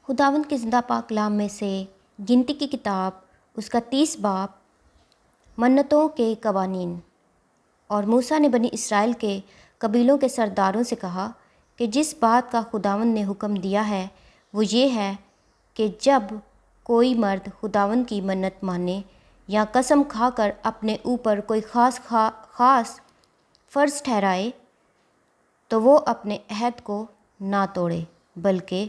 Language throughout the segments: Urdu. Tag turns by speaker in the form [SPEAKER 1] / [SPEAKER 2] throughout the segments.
[SPEAKER 1] خداوند کے زندہ پاک کلام میں سے گنتی کی کتاب اس کا 30 باب منتوں کے قوانین۔ اور موسیٰ نے بنی اسرائیل کے قبیلوں کے سرداروں سے کہا کہ جس بات کا خداوند نے حکم دیا ہے وہ یہ ہے کہ جب کوئی مرد خداوند کی منت مانے یا قسم کھا کر اپنے اوپر کوئی خاص فرض ٹھہرائے تو وہ اپنے عہد کو نہ توڑے، بلکہ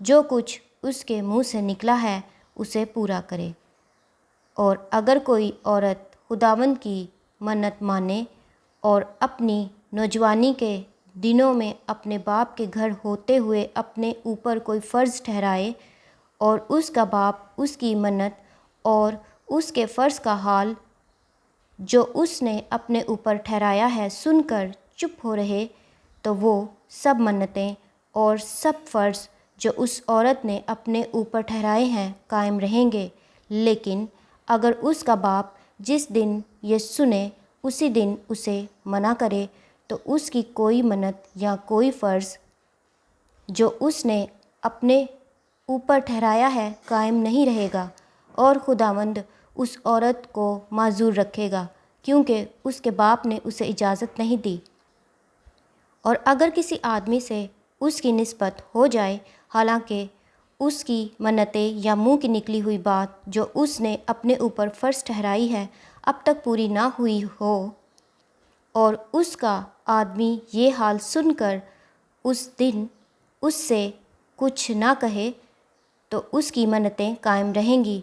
[SPEAKER 1] جو کچھ اس کے منہ سے نکلا ہے اسے پورا کرے۔ اور اگر کوئی عورت خداوند کی منت مانے اور اپنی نوجوانی کے دنوں میں اپنے باپ کے گھر ہوتے ہوئے اپنے اوپر کوئی فرض ٹھہرائے اور اس کا باپ اس کی منت اور اس کے فرض کا حال جو اس نے اپنے اوپر ٹھہرایا ہے سن کر چپ ہو رہے، تو وہ سب منتیں اور سب فرض جو اس عورت نے اپنے اوپر ٹھہرائے ہیں قائم رہیں گے۔ لیکن اگر اس کا باپ جس دن یہ سنے اسی دن اسے منع کرے تو اس کی کوئی منت یا کوئی فرض جو اس نے اپنے اوپر ٹھہرایا ہے قائم نہیں رہے گا، اور خداوند اس عورت کو معذور رکھے گا کیونکہ اس کے باپ نے اسے اجازت نہیں دی۔ اور اگر کسی آدمی سے اس کی نسبت ہو جائے حالانکہ اس کی منتیں یا منہ کی نکلی ہوئی بات جو اس نے اپنے اوپر فرض ٹھہرائی ہے اب تک پوری نہ ہوئی ہو، اور اس کا آدمی یہ حال سن کر اس دن اس سے کچھ نہ کہے، تو اس کی منتیں قائم رہیں گی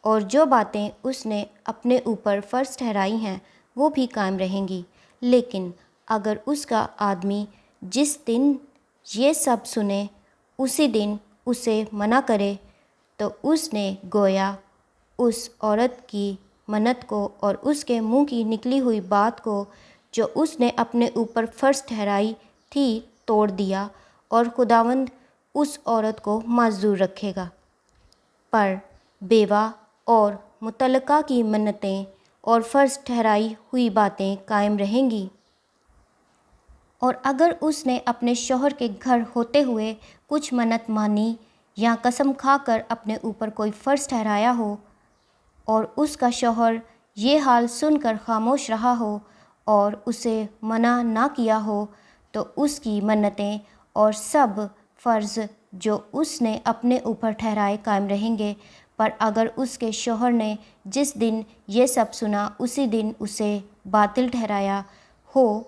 [SPEAKER 1] اور جو باتیں اس نے اپنے اوپر فرض ٹھہرائی ہیں وہ بھی قائم رہیں گی۔ لیکن اگر اس کا آدمی جس دن یہ سب سنے اسی دن اسے منع کرے تو اس نے گویا اس عورت کی منت کو اور اس کے منہ کی نکلی ہوئی بات کو جو اس نے اپنے اوپر فرض ٹھہرائی تھی توڑ دیا، اور خداوند اس عورت کو معذور رکھے گا۔ پر بیوہ اور مطلقہ کی منتیں اور فرض ٹھہرائی ہوئی باتیں قائم رہیں گی۔ اور اگر اس نے اپنے شوہر کے گھر ہوتے ہوئے کچھ منت مانی یا قسم کھا کر اپنے اوپر کوئی فرض ٹھہرایا ہو اور اس کا شوہر یہ حال سن کر خاموش رہا ہو اور اسے منع نہ کیا ہو، تو اس کی منتیں اور سب فرض جو اس نے اپنے اوپر ٹھہرائے قائم رہیں گے۔ پر اگر اس کے شوہر نے جس دن یہ سب سنا اسی دن اسے باطل ٹھہرایا ہو،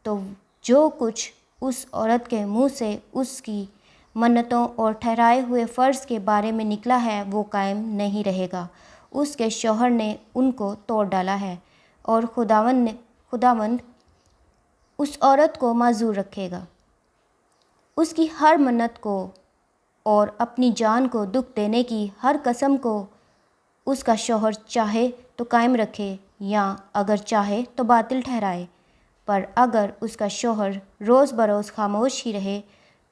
[SPEAKER 1] تو جو کچھ اس عورت کے منہ سے اس کی منتوں اور ٹھہرائے ہوئے فرض کے بارے میں نکلا ہے وہ قائم نہیں رہے گا، اس کے شوہر نے ان کو توڑ ڈالا ہے، اور خداوند اس عورت کو معذور رکھے گا۔ اس کی ہر منت کو اور اپنی جان کو دکھ دینے کی ہر قسم کو اس کا شوہر چاہے تو قائم رکھے یا اگر چاہے تو باطل ٹھہرائے۔ پر اگر اس کا شوہر روز بروز خاموش ہی رہے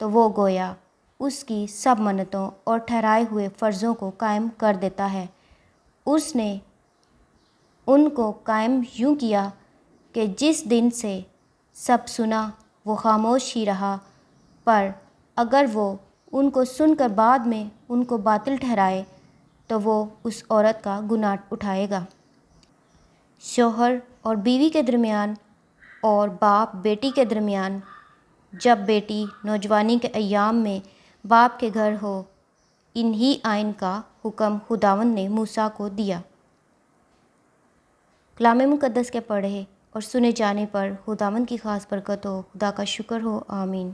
[SPEAKER 1] تو وہ گویا اس کی سب منتوں اور ٹھہرائے ہوئے فرضوں کو قائم کر دیتا ہے۔ اس نے ان کو قائم یوں کیا کہ جس دن سے سب سنا وہ خاموش ہی رہا، پر اگر وہ ان کو سن کر بعد میں ان کو باطل ٹھہرائے تو وہ اس عورت کا گناہ اٹھائے گا۔ شوہر اور بیوی کے درمیان اور باپ بیٹی کے درمیان جب بیٹی نوجوانی کے ایام میں باپ کے گھر ہو، انہی آئین کا حکم خداوند نے موسیٰ کو دیا۔ کلام مقدس کے پڑھے اور سنے جانے پر خداوند کی خاص برکت ہو۔ خدا کا شکر ہو، آمین۔